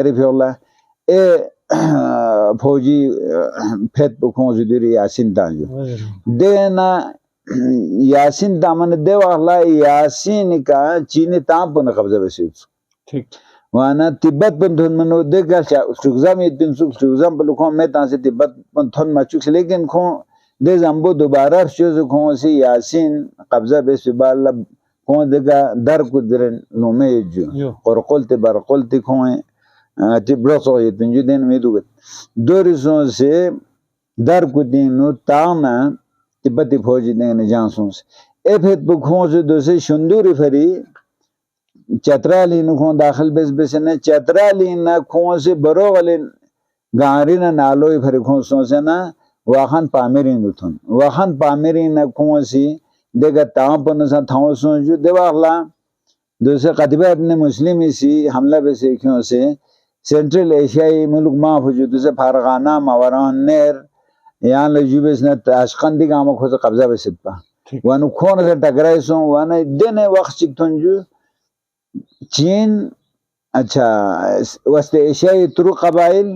Fiola e Poji Pet Consideri Yasin Tanju. Dena Yasin Daman Devahla Yasin ka Chini Tampon Kabza Vesit. Wana Tibet Bundun Mano Dega Sugzam Idin Sugzam Bulukon Metan Tibet Bunton Machuk Legan Con Dezambo Dubara shows a consi Yasin Kabza Besibala Con Dega Darkudren Nomeju or Colte Barcolte Coin Tibroso in Juden Medu. Dorison say Darkudin no Tana Tibeti Pojin and Johnsons. Ephet Bukonzo Dose Shunduri Ferry. Chatrali no kon dakhil bes besne chatrali na kon se baro wale garina nalo phare kon so na wahan pamerin duthun wahan pamerin na kon si dega tampon sa thaw so ju dewala dose qadiba ibn muslim si hamla bes ekho se central asia mulk ma fuju dose fargana mawaran ner yan le jubes na ashqandi gam kho se qabza besit pa wanu kon se tagrai so wana dene waqt chiktonju चीन अच्छा वस्त एशियाई तुर्क कबाइल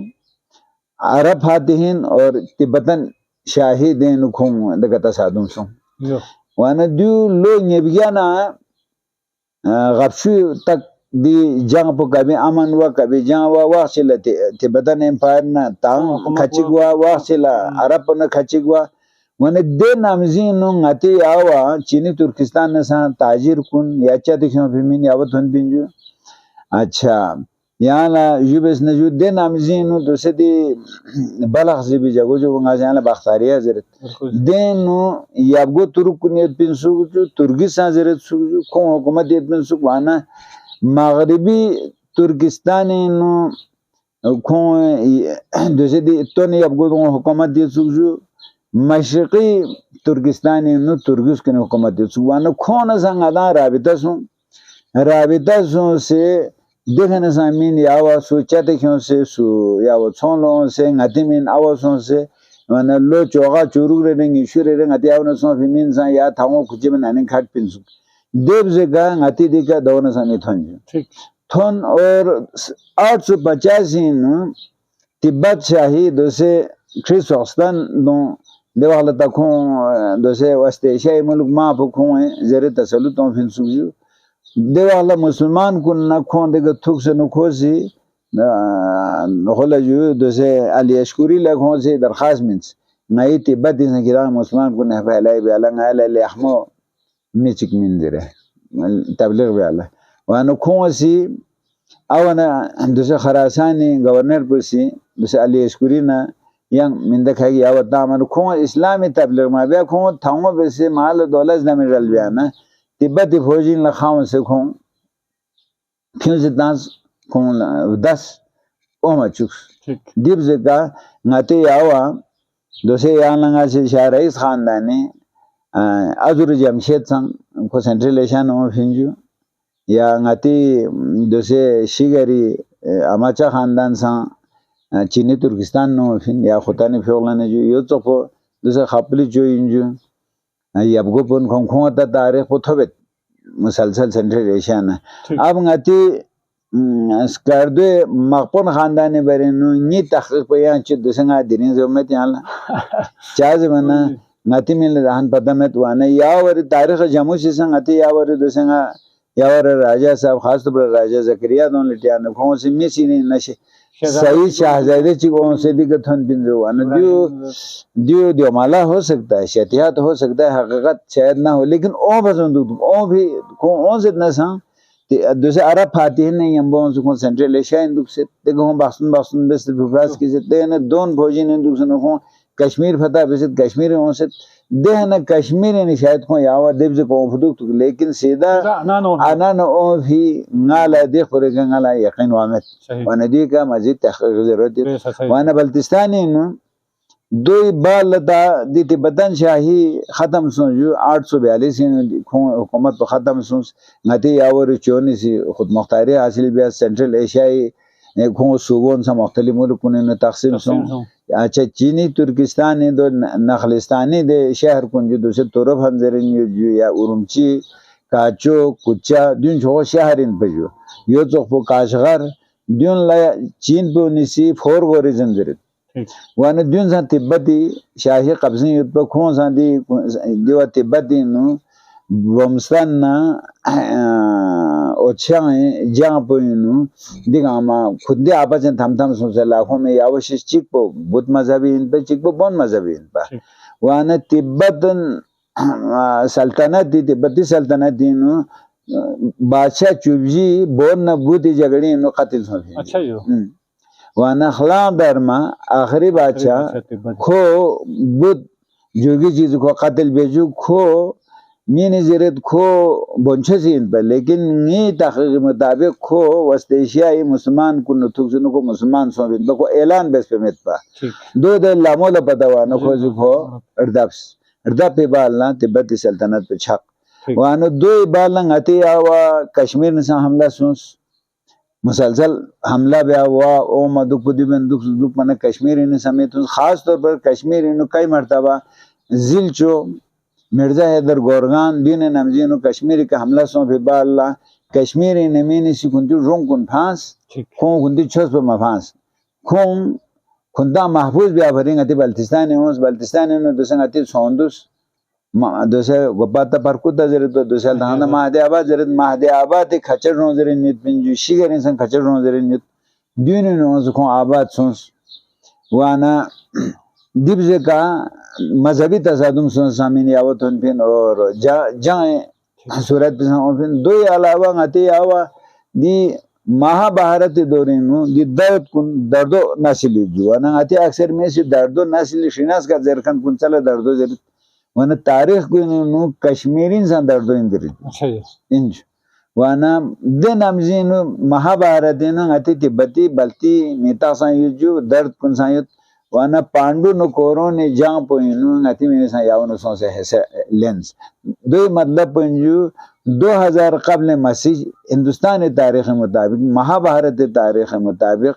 अरब फातिहीन और Tibetan Shahidin खुम दगता सादुम सो वाना दु लो नेबियाना गफशु तक दी जंग पो कभी अमन व कभी जंग व वासिला तिब्बतन एम्पायर ना तांग खचिगवा वासिला अरब न खचिगवा वाना दे नामजीन नो ngati आवा चीनी तुर्किस्तान न सा ताजिर कुन याचा दिखो फिमिन यावत हन पिंजु अच्छा यहाँ ला युबस न जो दे नामजीन नो तो से दी बलख से भी जगो जो वंगा यहाँ ला बख्तारिया जरत दे नो याबगो तुर्क कुनियत पिंसु जो तुर्किस्तान जरत सु कौन हुकूमत ये पिंसु वाना मगरिबी तुर्किस्तान नो कौन दूसरे दी तो नहीं याबगो तो हुकूमत ये सु जो मशरक़ी तुर्किस्तान नो तुर्किस के हुकूमत ये सु वाना कौन संगादा राबिता से देखने सामीन यावा सोचाते क्यों से सु यावा छोंलों से ngatimin awason se wana lo choga churug reng ishure reng ati awna so fimin sa ya thango khujimen anin khat pinsu dev jega ngati dika dawna sami thonju ठीक थोन और 850 इन तिब्बत शाही दोसे ख्रिस्तान दो देवाला तखों दोसे वस्ते एशियाई मुल्क मा फखों जरे तसल्लुतों फिनसुजु देवाला मुसलमान कुन न खों देग थुक से नुखोसी नखोला जो दोसे अली अशकुरी लगों से दरखास्त मिन्स नई तिब्बत से गिरा मुसलमान कुन फैलाई बेला ngale le ahmo michik mindire tabligh बेला वानो खों सी awana दोसे खरासानी गवर्नर पुसी दोसे अली अशकुरी ना yang minda khagi awata man खों इस्लामी तबलीग मा बे खों थांगो बेसे माल दौलत न मिरल बियाना तिब्बती फौजी न खाऊं से खों फिर से दास खों 10 ओमा चुक्स दीप जका ngate yawa दोसे yang लंगा से शाह रईस खानदानी अजुर जमशेद संग को सेंट्रल एशिया नो फिंजू या ngati दोसे शिगरी अमाचा खानदान संग चीनी तुर्किस्तान नो फिन या खुतानी फिरलाने जो यो तो दोसे खपली जो इंजू याबगो पन खों ता तारीख पोथबेत मुसलसल सेंट्रल एशिया ना अब ngati स्कार्दे मकपन खानदानी बरेनो नी तहकीक पे यहाँ च दोसेंगा दिने ज़मेत यहाँ ला चाज बना ngati मिल रहन पता में तो आने यावर तारीख जम्मू से ngati यावर दोसेंगा यावर राजा साहब खास तौर पर राजा ज़करिया दोन लिटिया ने खों से मिसी ने नशे सही शाहज़ादे चिकों से दिक्कतन बिंदु आने दियो माला हो सकता है शतियात हो सकता है हकीकत शायद ना हो लेकिन ओ बसंदू ओ भी को ओ से ना सा दोसे अरब फातिहीन ने यंबों से को सेंट्रल एशिया इंदुक से देखो बासन बेस्ट विकास की से ने दोन फौजी ने इंदुक से को कश्मीर फता बेस्ट कश्मीर हो से देहना कश्मीर ने शायद को यावा देव से को फदुक लेकिन सीधा आना न ओ भी नाला देख पर गंगाला यकीन वामत वाना दी का मजीद तहकीक जरूरत है वाना बल्तिस्तानी नो दो बाल दा दी तिब्बतन शाही खत्म सुनजू 842 हुकूमत पर खत्म सुन ngati यावर चोनी सी खुद मुख्तारी हासिल बिया सेंट्रल एशियाई खो सूबों से मुख्तलिफ मुल्कों ने तकसीम सुन अच्छा चीनी तुर्किस्तान ने दो नखलिस्तानी दे शहर कुन जो दूसरे तरफ हमजरिन जो या उरुमची काचो कुचा दिन जो शहर इन पे जो यो तो Kashgar Dun la Chin po nisi 4 go reason zirit wana dun san Tibbati Shahi qabzin yutba khon san di diwa Tibbati nu Bomstan na ochang jang po nu diga ma khudde abajan tham tham so la kho me yawashi chikpo Buddh mazhabi in pa chikpo bon mazhabi in pa wana Tibbatan सल्तनत दी तिब्बती सल्तनत दी no बादशाह चुबजी bone न बूती झगड़ी no कत्ल हो गए अच्छा यो वाना खला दरमा आखिरी बादशाह खो बुद्ध जोगी चीज को कत्ल भेजू खो मीने जरूरत खो बंचे सीन पर लेकिन नी तहकीक मुताबिक खो वस्त एशियाई मुसलमान को नुतुक्सुन को मुसलमान सोबिन को ऐलान बेस पे मेत पा दो दे लामोला पतावा न खो जो खो अर्दाप्स अर्दाप पे बालना तिब्बती सल्तनत पे छक वानो दो बालना ngati आवा कश्मीर ने हमला सुस मुसलसल हमला बे आवा ओ मदुकुदी बंदुक दुक मने कश्मीर ने समेत खास तौर पर कश्मीर ने कई मर्तबा जिलचो मिर्जा हैदर गोरगान दिन नमजीनो कश्मीर के हमला सो पे बालला कश्मीर ने मेने सिकुंतु रोंकुन फांस खो गुंदी छस पे मफांस खोम खुदा महफूज भी आभरिंग अति बल्तिस्तान ने दुसंगति सोंदुस दोसे गोपाता परकुता जरे तो दोसे दाना महादे आबाद खचर नो जरे नित पिंजु शिगरे सन खचर नो जरे नित दुने नो को आबाद सोंस वाना दिबजे का मजहबी तसादुम सों सामिन यावतन पिन और जाए सूरत पिन दो अलावा अति आवा दी महाभारत दौरेनु दी दर्दो नस्ली जुआना आते अक्सर में से दर्दो नस्ली शिनास का जरखन कुन चला दर्दो जर वन तारीख को नु कश्मीरी सा दर्दो इंदरी अच्छा इंज वाना दे नमजीनु महाभारत न आते तिब्बती बल्ती नेता सा युजु दर्द कुन सा युत वाना पांडु नु कोरो ने जां पोइनु आते में सा यावनो सो से है लेंस दो मतलब पंजु 2000 कबल मसीह हिंदुस्तानी तारीख मुताबिक महाभारत तारीख मुताबिक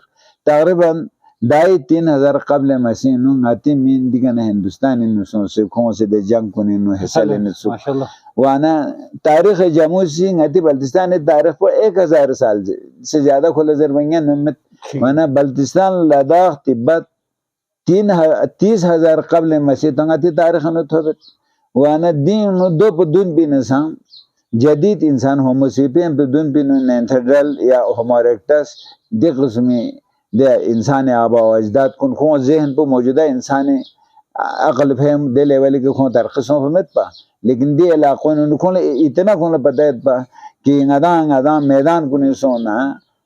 तकरीबन 3000 कबल मसीह नु ngati min digana हिंदुस्तानी नु से खो से दे जंग को नु हिस्सा लेने सु माशाल्लाह वाना तारीख जमूसी ngati बल्तिस्तानी तारीख पर 1000 साल से ज्यादा खोले जरबंगा नमत वाना बल्तिस्तान लद्दाख तिब्बत 30000 कबल मसीह ngati तारीख नु थोबत वाना दिन नु दो पुदुन बिनसा जदीद इंसान होमोसेपियन بدون بینو नेंथरडल या होमो इरेक्टस दे किस्मी दे इंसान आबा व अजदाद कुन खो जहन पे मौजूदा इंसान अकल फहम दे लेवल के खो तरखसों फहमत पा लेकिन दे इलाकों ने को इतना को पता है पा कि ngada मैदान कुन सोना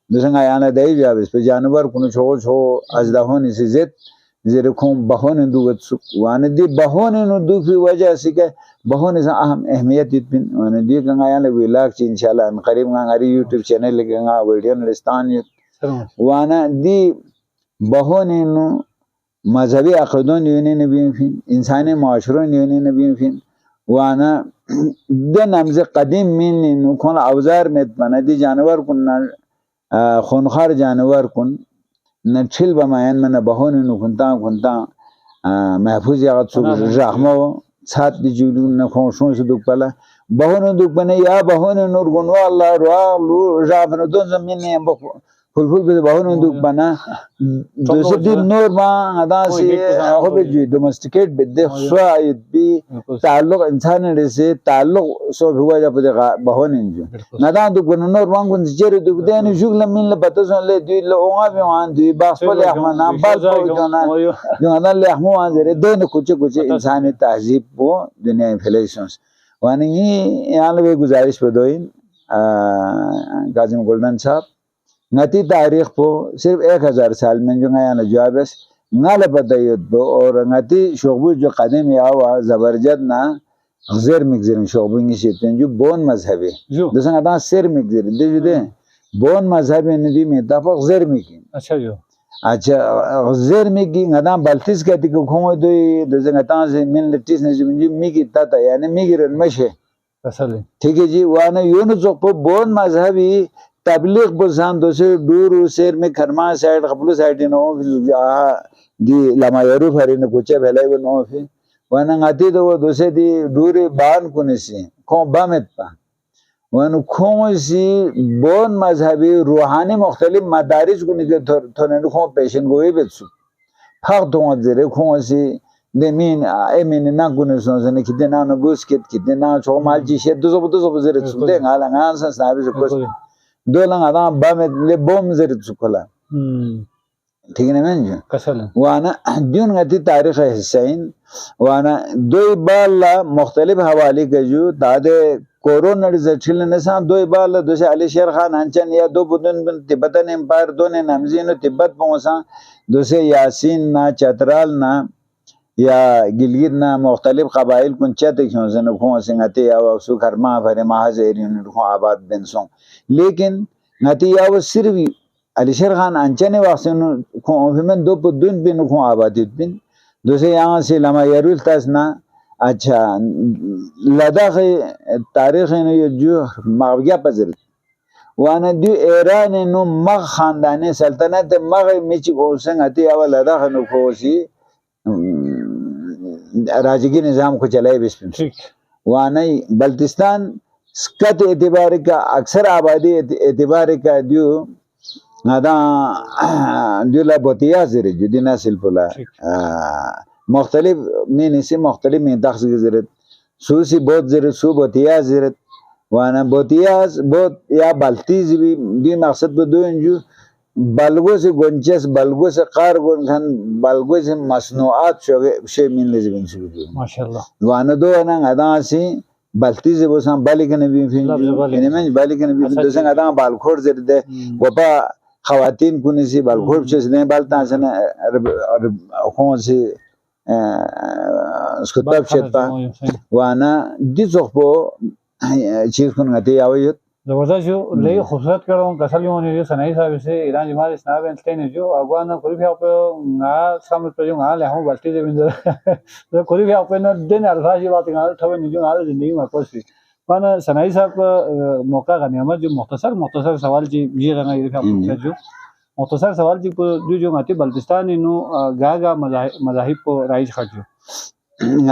दूसरा याना दे जाब इस पे जानवर कुन छो अजदा होने से जित जेरखम बहोने दुगत वाने दी बहोने नु दु की वजह से के बहोने से अहम अहमियत इतबिन वाने दी गंगा याले विलाक इंशाल्लाह अन करीब गांगारी YouTube चैनल गंगा वीडियो नलिस्तान वाना दी बहोने नु मजहबी अक़ीदों ने नबी फिन इंसानी माशरों ने नबी फिन वाना दे नमज़ कदीम मिन नु कोन औजार में बना दी जानवर कुन खूनखार जानवर कुन नछिल बमायन मन बहोने नु खुंता महफूज यागत सु रहमो साथ दी जुलू न खोशों से दुख पला बहोने दुख बने या बहोने नूर गुनवा अल्लाह रा लू जाफन दो जमीन ने फुल पे बहोने दुख बना दूसरे दिन नूर मा अदा से हो बे जी डोमेस्टिकेट बिदे स्वाइद भी ताल्लुक इंसान से ताल्लुक सो हुआ जब बहोने जो नदा दुख बना नूर मा गुन जेरे दुख देन जुगल मिन ल बतसो ले दी ल ओंगा भी वान दी बासो ले हम नाम बाल को जोना जो अदा ले हम वान जेरे देन कुछ इंसानी तहजीब वो दुनिया में फैलेशंस वानी यहाँ ले गुजारिश बदोइन काजिम गोल्डन साहब ngati तारीख po सिर्फ 1000 साल में जो यहाँ जवाबस नाले बताइए तो और ngati शोबू जो कदम यावा जबरदस्त ना गैर मिक्सर शोबू की शेतन जो बोन मजहबी दूसरा आता शेर मिक्सर दे बोन मजहबी नदी में तफक गैर मिकी अच्छा गैर मिकी ngada baltis कहती को खो दो दूसरा आता से मिल लटिस ने जो मिकी ताता यानी मिकी रन मशे ठीक है जी वाना यून जो बोन मजहबी तबलीग बुसान दोसे दूर शेर में खरमा साइड कबलू साइड नो दी लमा यरू फरी ने कुछ भलाई वो नो फी वना ngati तो वो दोसे दी दूर बान कुने से को बामेत पा वन खोसी बोन मजहबी रूहानी मुख्तलिफ मदारिज को निके थोने खो पेशन गोई बेसु फक तो जरे खोसी de min emin na gunusun sene kidena no busket kidena chomal jishe dozo zere tsunde ngala ngansa sabi zo kos dola ngada ba me le bom zere tsukala ठीक है ना जी कसला वाना दून गति तारीख हिस्सेन वाना दो बाला मुख्तलिफ हवाले के जो दादे कोरोना रिजल्ट ने सा दो बाला दूसरे अली शेर खान अंचन या दो बुदन तिब्बतन एम्पायर दोने नमजीन तिब्बत पहुंचा दूसरे यासीन ना चतराल ना या गिलगित ना मुख्तलिफ कबाइल कुंचते क्यों से न खों सिंगते या सु खरमा भरे महाजेरिन खो आबाद बेंसों लेकिन नती या वो सिर्फ अली शेर खान अंचने वासन खो फिमन दो पुदुन बिन खो आबादित बिन दूसरे यहाँ से लमा यरुल तसना अच्छा लद्दाख तारीख ने जो माविया पजर वाना दो ईरान नो मग खानदानी सल्तनत मग मिची को संगते या लद्दाख नो खोसी राजगी निज़ाम को चलाए बिस्मिल वाना बल्तिस्तान स्कत एतबार का अक्सर आबादी एतबार का जो नादा जो लाबतिया ज़रे जो दिना सिलपुला मुख्तलिफ में से मुख्तलिफ में तख्स ज़रे सूसी बहुत ज़रे सू बतिया ज़रे वाना बतिया बहुत या बल्तीज भी मकसद बदों जो बल्गों से गुंचस बल्गों से कार गुंखन बल्गों से मसनूआत शे मिल लेज़िबिन शुरू माशाल्लाह वाना दो ना आदा से बल्ती से वो सां बालिकन भी फिर इनमें बालिकन भी दूसरे आदा बालखोर ज़रे दे वपा ख़वातीन कुनी सी बालखोर चीज़ ने बालता से ना कौन सी स्कुतब शेता वाना दिसों चीज़ कुन गति आवश्यक जबरदस्त जो ले खूबसूरत करो कसली होने जो सनाई साहब से ईरान जमात स्नाब एंस्टाइन जो अगवान कोई भी आप ना सामने पर जो ना ले हम बल्टी से बिंदु तो कोई भी आप ना दिन अल्फाज ये बात ना थोड़े नहीं जो ना जिंदगी में कोई माना सनाई साहब मौका का नियम जो मुख्तसर सवाल जी ये रंगा ये आप जो मुख्तसर सवाल जी को जो आती बल्तिस्तान इनो गागा मज़ाहिब को राइज खाजो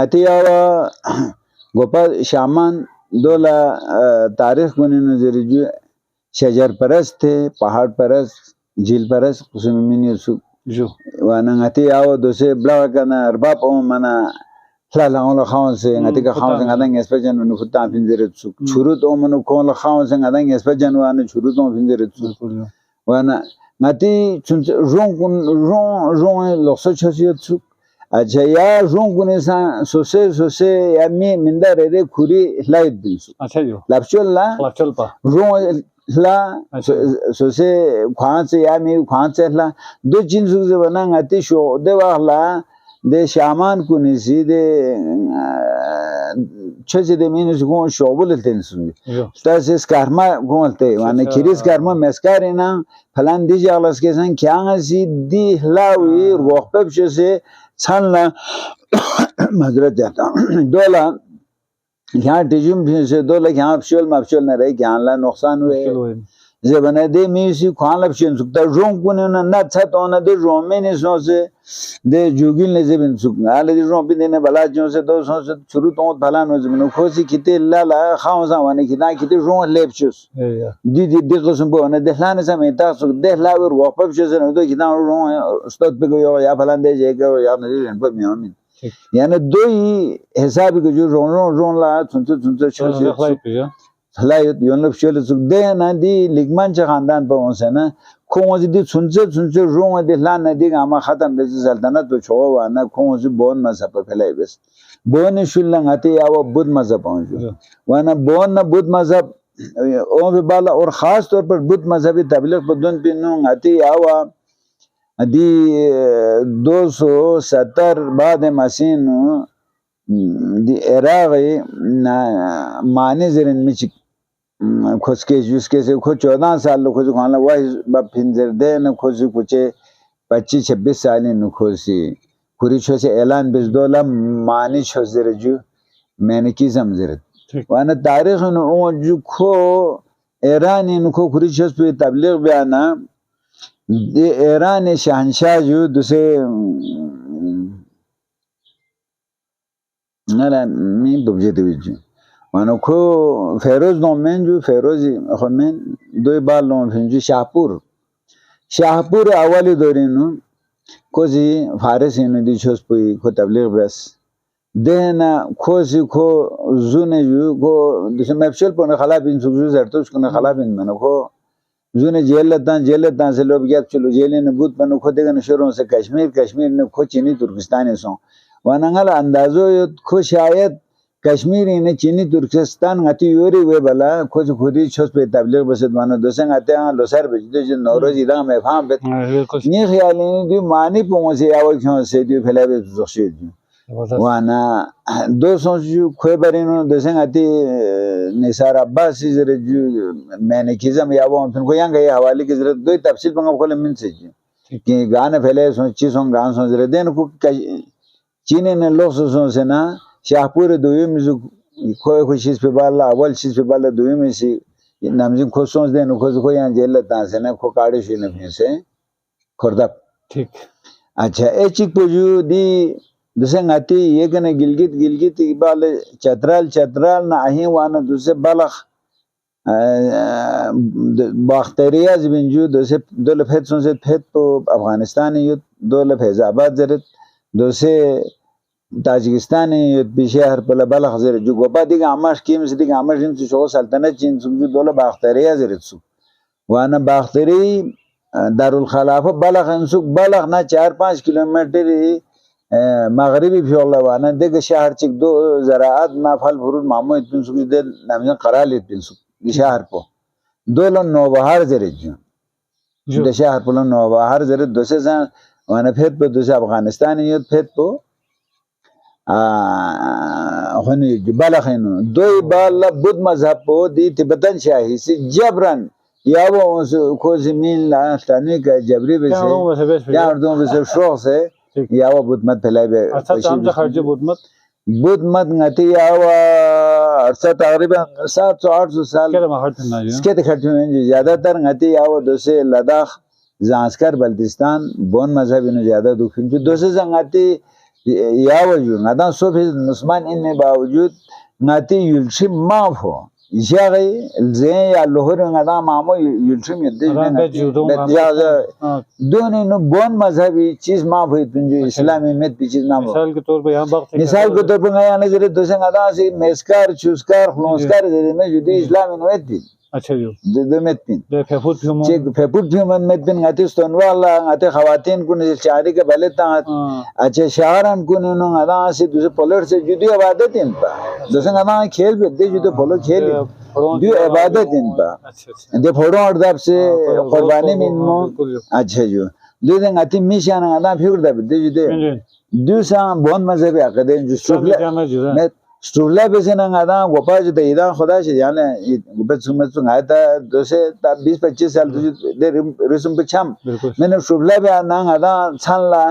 आती आवा गोपाल शामान दोला तारीख को नजर जो शजर परस्त थे पहाड़ परस्त झील परस्त उसमें मिनी जो वाना ngati आओ दोसे ब्लाव करना अरबाब ओ मना लालांगो खाओं से ngati का खाओं से ngada ngespejan nu futa finzere tsuk churut o manu ko la खाओं से ngada ngespejan wana churut o finzere tsuk wana ngati rong lokso chasiyo tsuk अच्छा या रोंग कुने सा सोसे या मिंदा रे खुरी लाइट दिसु अच्छा जो लपचल पा रोंग ला सोसे खान से या मी खान से ला दो जिन से बना ngati शो दे वाला दे शामान कुने सी दे छजे दे मिनस को शो बोलते हैं तासे स्कारमा बोलते माने खिरिस कर्मा मेस्कारेना फलान दी जालस के सन क्या सी दी लावी वक्फ से छानला मजरत जाता दोला यहाँ टिजुम से दोला यहाँ अफशल मफशल न रहे यहाँ ला नुकसान हुए जे बने दे मिसी खान लपशन सुकता रोंग कुने न छत होना दे रोमे ने सो से दे जुगिल ने जे बिन सुक आले दे रोम बिने बला जो से दो सो से शुरू तो भला नो जमनो खोसी किते ला खाओ सा वाने किना किते रों लेपचुस दी कसम बो ने देलाने से में ता सुक दे ला और वापस से न तो किना रों स्टॉक पे गयो या फलान दे जे गयो या ने रे पर मियामिन यानी दो ही हिसाब के जो रों ला सुनते छो हलायत योनलब शोले सुक दे ना दी लिगमान च खानदान पर उनसे ना खोज दी सुनसे रोंग दे लान दी गामा खत्म बे सल्तनत तो छो वाना खोज बोन मजहब पर फैलाई बस बोन शुल्लंग आते या वो बुद्ध मजहब पहुंचो वाना बोन ना बुद्ध मजहब ओ भी बाला और खास तौर पर बुद्ध मजहबी तबलीग बदन पिनो आते या वा दी 270 बाद मसीन दी इराक़ ना माने जरिन मिचिक खुद के जिसके से खुद 14 साल खुद खाना वही बाप फिंजर दे न खुद कुछ 25-26 साल न खुद सी पूरी छो से ऐलान बिस दोला मानी छो जरे जो मैंने की समझे वाना तारीख न ओ जो खो ईरान न खो पूरी छो पे तबलीग बयाना दे ईरान शहंशाह जो दूसरे नला मी बबजे दे मानो खो फेरोज नोमेन जो फेरोज खमेन दो बाल नो फिंजू शाहपुर अवाली दोरिनु कोजी फारस इन दी छोसपुई को तबलीग बस देना खोसी खो जुने जु को दिस मैपशल पने खला बिन सुजु जरतुस को खला बिन मनो खो जुने जेलता से लोग गया चलो जेल ने बुत पनो खो देगा शुरू से कश्मीर ने खो चीनी तुर्किस्तान सो वनंगल अंदाजो खो शायद कश्मीर ने चीनी तुर्किस्तान गति योरी वे बला खोज खुदी छोस पे तबलीग बसत मानो दोसंग आते हैं लोसर बेजो जो नौरोज इला में फाम बे नी ख्याल ने दी मानी पोंग से आवो क्यों से दी फैलावे जोशी वाना 200 जो खोए बरिनो दोसंग आती निसार अब्बास जरे जो मैंने किजम यावो फिर को यंग ये हवाले की जरूरत दो तफसील पंगा खोले मिन से कि गाने फैले सोची सोंग गान सोच रहे देन को चीनी ने लोग से ना शाहपुर दोई में जो कोई चीज पे बाला अवल चीज पे बाला दोई में से नामजिन को सोच देन को यहाँ जेल लेता से ना को काटे से नहीं से खुर्दा ठीक अच्छा एक चीज पूछू दी दूसरे गाती ये कने गिलगित बाले चतराल ना ही वाना दूसरे बालक बाख्तरिया जिबिंजू दूसरे दो लफेद सुनसे फेद तो अफगानिस्तान ये दो लफेजाबाद जरत दूसरे ताजिकिस्तान ये पीछे हर पला बालक जर जो गोपा दिगा आमाश कीम से दिगा आमाश जिन शो सल्तनत चीन सुबह दो बाख्तरिया जरत सु वाना बाख्तरी दारुल खलाफा बालक अंसुक बालक ना 4-5 किलोमीटर मगरिबी फियोला वाना देख शहर चिक दो ज़राअत ना फल फ्रूट मामो इतने सुबह दे नामजन कराल इतने सुबह शहर पो दो लो नौबहार जरे जो दे शहर पो लो नौबहार जरे दोसे जान वाना फेद पो दोसे अफगानिस्तान ये फेद पो होने जो बालक है नो दो बाला बुद्ध मज़हब पो दी तिब्बतन शाही से जबरन या वो को ज़मीन ला ताने का जबरी वैसे या उर्दू वैसे शौक से या वो बुद्ध मत फैलाए बे अच्छा हम जो खर्च बुद्ध मत ngati या वो अर्सा तकरीबन 700-800 साल इसके खर्च में ज़्यादातर ngati या वो दोसे लद्दाख ज़ांस्कर बल्तिस्तान बोन मज़हब इन्हें ज़्यादा दुखी जो दोसे ngati या वो जो ngata सोफी मुस्लिमान इनमें बावजूद ngati युल्शी माफ हो इशारे ज़ें या लोहर ngata मामो युल्शी में दे दोनों नो बोन मज़हबी चीज़ माफ हुई तुझे इस्लामी में चीज़ ना मिसाल के तौर पे यहाँ मिसाल के तौर पर नया नजर दोसे ngata से मेस्कार चुस्कार खलोस्कार जरे में जुदी इस्लामी में थी अच्छा जो दो में तीन फेफुट फ्यूमन में तीन ngati स्टोनवाला ngati ख़वातीन को निज़ चारी के भले ताँत अच्छा शहरन को निन्नो ngata से दूसरे पोलर से जुदी आबादत इन पा दोसे ngata खेल भी दे जुदी पोलो खेल दो आबादत इन पा दे फोड़ों और दब से कुर्बानी में इन्नो अच्छा जो दो दिन ngati मिशन ngata फिर दब दे जुदी दूसरा बहुत मज़े पे आकर जो स्टूला पे से ना ngata गोपा जो दे इधर खुदा से जाने गोपा सुमत सुन आया था दोसे तब 20-25 साल तुझे दे रिस्म पे छाम मैंने स्टूला पे ना ngata छानला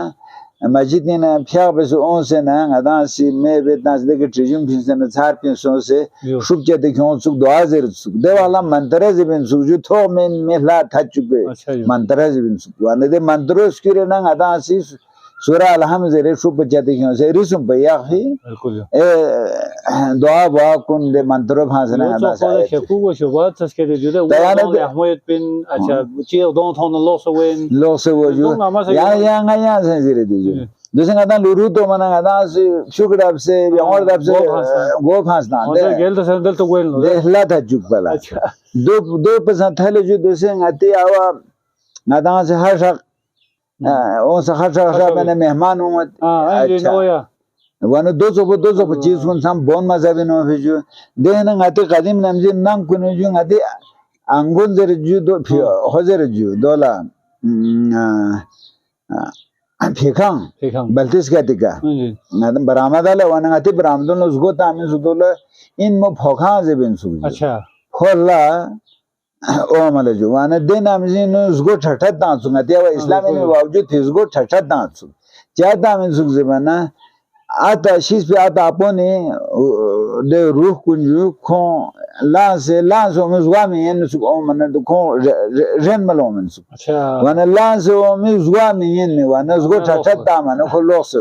मस्जिद ने ना फिर पे से उन से ना ngata सी मैं बेतना से देख ट्रिज्यूम फिर से ना चार पिंसों से शुभ जाते क्यों सुख दुआ जर सुख देवाला मंत्रे जिबिन सुख जो थो में ला था चुके मंत्रे जिबिन सुख वाने दे मंत्रों के लिए ना ngata सी सूरा अलहम जरे शुभ जाते क्यों से रिस्म पे या ही दुआ बुआ कुन दे मंत्रों भाषण ngata से शेफू शुभात सके दे जुदे वो अहमद बिन अच्छा चीज़ दोनों थाने लोग से वो जो या से जरे दीजिए दूसरे ngata लुरु तो मना ngata से शुक्र अब से और अब से गो फांसना दे गेल तो संदल तो गोल दे हला था चुप वाला दो पसंद था ले जो दूसरे ngati आवा ngata से हर शक ओ सखर मैंने मेहमान हूँ अच्छा वानो 225 कौन साम बोन मज़हबी नो फिजू देना ngati कदीम नमज़ी नाम कुने जो ngati अंगुन जर जो दो हज़र जो दोला फेकांग बल्तिस का टिका ngati बरामदाले वाना ngati बरामदों लोग उसको तामिल सुधोले इन मो फोकां ज़बीन सुबह अच्छा खोला ओ माले जो वाने दिन आमिज़ी नो उसको ठट्ठा तांसुंगा तिया वो इस्लामी में बावजूद उसको ठट्ठा तांसुं क्या तामिल सुख ज़बाना ata shis pe ata apone de ruh kunju ko lanse o mizwami yen su o man de ko ren malomen su अच्छा wana lanse o mizwami yen me wana zgo chata man ko lokse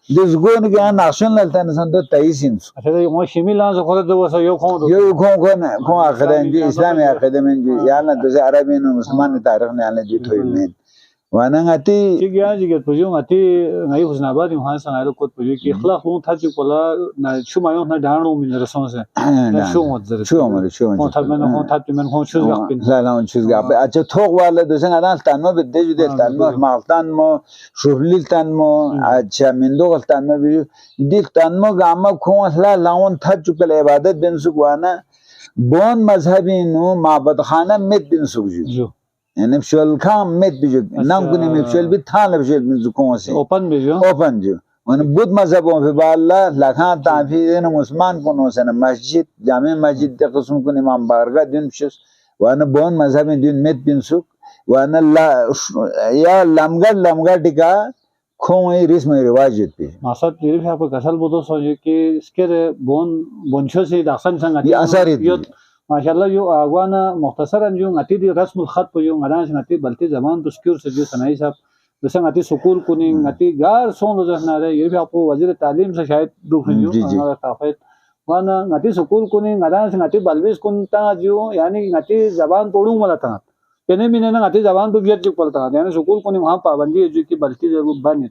de zgo ne ga national tan san do taisin su अच्छा तो वो शिमी lance खोले तो वो यो खों yo ko akadem ji islami akadem ji yana de arabi no musliman tarikh ne ala ji thoy men wana ngati ठीक है जी के पुजो ngati ngai Husnabad वहां से आरो कोत पुजो कि खला खो था जी कोला ना शुमायो ना डाणो मिन रसों से ना शो मत जर شو खो था में खो था में खो शुज गपिन لا لا نشوز قاب أجا توق ولا دوسن أنا تانما بديجو ده تانما مالتان مو شغليل تانما أجا من دوغل تانما بيجو دي تانما قاما كون لا لاون تاجو كل عبادت بنسوق وانا بون مذهبي نو معبد خانة مت بنسوق जो يعني بشول كام مت بيجو نام كوني بشول بيتان بشول بنسوق كون سي ओपन में जो ओपन जो वन बुद्ध मजहबों पे बाल्ला लखा ताफीज न मुस्लमान को नो सन मस्जिद जामे मस्जिद ते कसम को इमाम बारगा दिन शिस वन बोन मजहब में दिन मेत बिन सुक वन ला या लमगा टिका खोई रिस में रिवाज पे मासा तेरे पे आप कसल बोतो सो जो कि इसके बोनशो से दासन संग ये असर है यो माशाल्लाह यो आगवाना मुख्तसरन जो ngati di rasmul khat po yung ngana ngati balti zaman to secure se jo sanai sab जैसे ngati स्कूल कुनी ngati gar son lo जसना रे ये भी आपको वजीर तालीम से शायद दुख जो हमारा काफियत वाना ngati स्कूल कुनी ngana से ngati बलविस कुन ता जो यानी ngati जबान तोड़ू मला ता पेने मिने ना ngati जबान तो बियत जो पड़ता यानी स्कूल कुनी वहां पाबंदी है जो कि बल्कि जरूर बने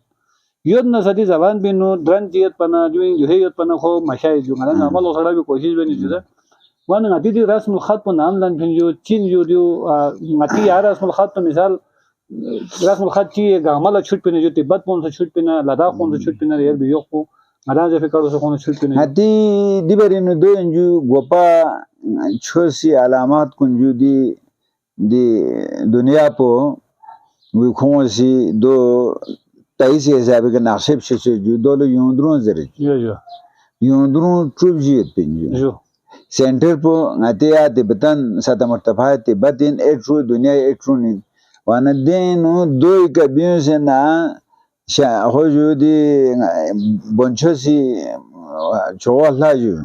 युद्ध न सदी जबान बिनो ड्रन जियत पना जो है युद्ध पना खो मशाई जो ngana नॉर्मल ओसड़ा भी कोशिश बनी जो वाना ngati di rasmul khat po नाम लन फिन जो चीन जो ngati यार rasmul khat तो मिसाल rasmul khat की गामला छुट पे जो तिब्बत पौन से छुट पे ना लद्दाख पौन से छुट पे ना यार बियो को ngada जे फिकर से कौन छुट पे ना हती दिबरिन दो इंजु गोपा छोसी अलामत कुंजु दी दुनिया पो वी खोसी दो तैसे हिसाब के नासिब से जो दो लो योंद्रों जरे जो योंद्रों ट्रिप जियत पिंजु जो सेंटर पो ngatiya tibetan sata martaba tibetin etru dunia etru ni wana denu doi ka biose na sha hoju di bonchosi chola ju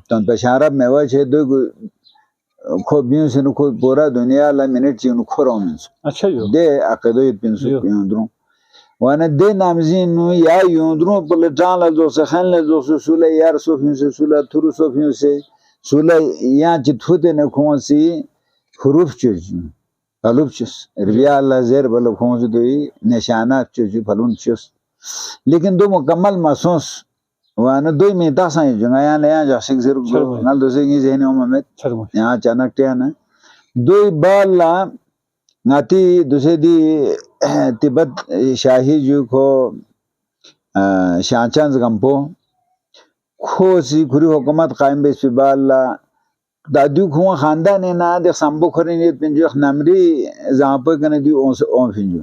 ton peshara mewa che do ko biose no ko pura dunia la minute ji no khoromins अच्छा जो de aqedo pinsu yondru wana de namzinu ya yondru pole jala do se khanle do sula yar sofin se sula turu sofin se sula ya jithude ne khonsi huruf chuju aluf chus riya la zer bal khonsi doi nishana chuju falun chus lekin do mukammal masos wana doi me ta sa ju ya ne ya sik zer ngal do se ngi jene omamet शर्म ya chanak te na doi bala ngati दूसरे दी तिब्बत शाही जो को शांचांस गंपो खोसी खुरी हुकूमत कायम base बाला दादू खो खानदान ने ना दे संबो खरे ने पिंजो नमरी जापो कने दी ओन फिंजो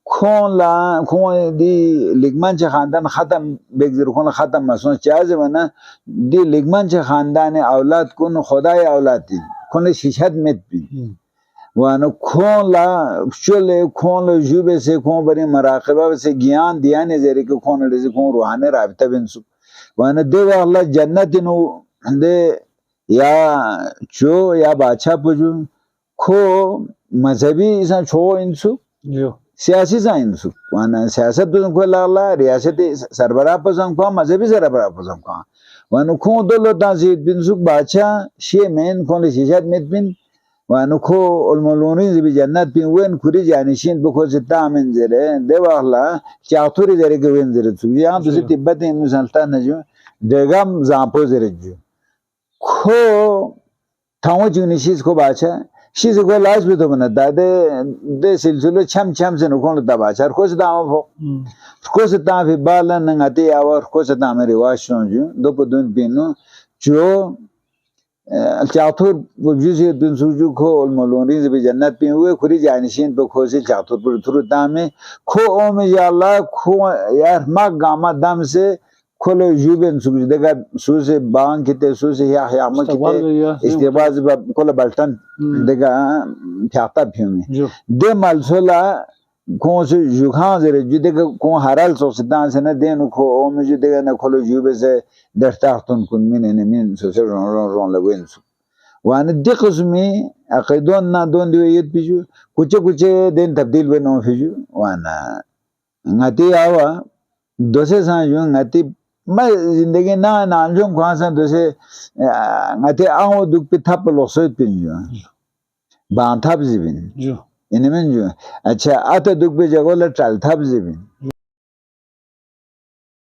खोला खो दी लिगमान च खानदान खत्म बेगजर खो खत्म मसो चाज वना दी लिगमान च खानदान औलाद कुन खुदाई औलाद दी कोने शिशत में भी वानो खों ला चले खों लो जुबे से खों बरी मराकबा से ज्ञान दिया ने जरे को खों ने से खों रूहानी राबता बिनसु वानो देव अल्लाह जन्नत नो दे या चो या बादशाह पुजु खो मजहबी सा छो इंसु जो सियासी सा इंसु वाना सियासत तो को ला रियासत सरबरा पसंद को मजहबी सरबरा पसंद को वानो खों दो ताजीद बिनसु बादशाह शे मेन खों ले शिजत में बिन ونخو الملونين زي بجنات بين وين كوري جانشين بخوز التامن زره ده والله چاطوري زره كوين زره تسويان دوسي تبتين مسلطان نجو دغام زامپو زره جو خو تاو جونيشيز کو باچا شيز کو لاج بده بنا داده ده سلسله چم سے نکون دا باچا خوز دام فو خوز دام في بالا نغتي اور خوز دام رواج شونجو دو بدون بينو جو चातुर बुजुर्ग बिन सुजु खो अलमलोनी जब जन्नत पे हुए खुरी जानशीन पे खोसे चातुर पर थुरु दामे खो ओ में या अल्लाह खो यार मा गामा दम से खोलो जुबन सुजु देगा सुसे बांग किते सुसे या म किते इस्तेबाज कोला बल्टन देगा फ्याता फ्यूमे दे मलसोला kong su yukhaan zire jude ka kong haral sosi dansi na denu ko omi jude ka na kholo jube se dertahtun kun min sose ron la wen su wana diqsumi aqidon na don diwe yet piju kuche den tabdil ben on fiju wana ngati awa dose san yu ngati ma zindagi na anjong khwasan dose ngati awo duk pi thap lo so pin yu ban thap zibin जो इनमें जो अच्छा आता दुख पे जगह ला ट्राल था भी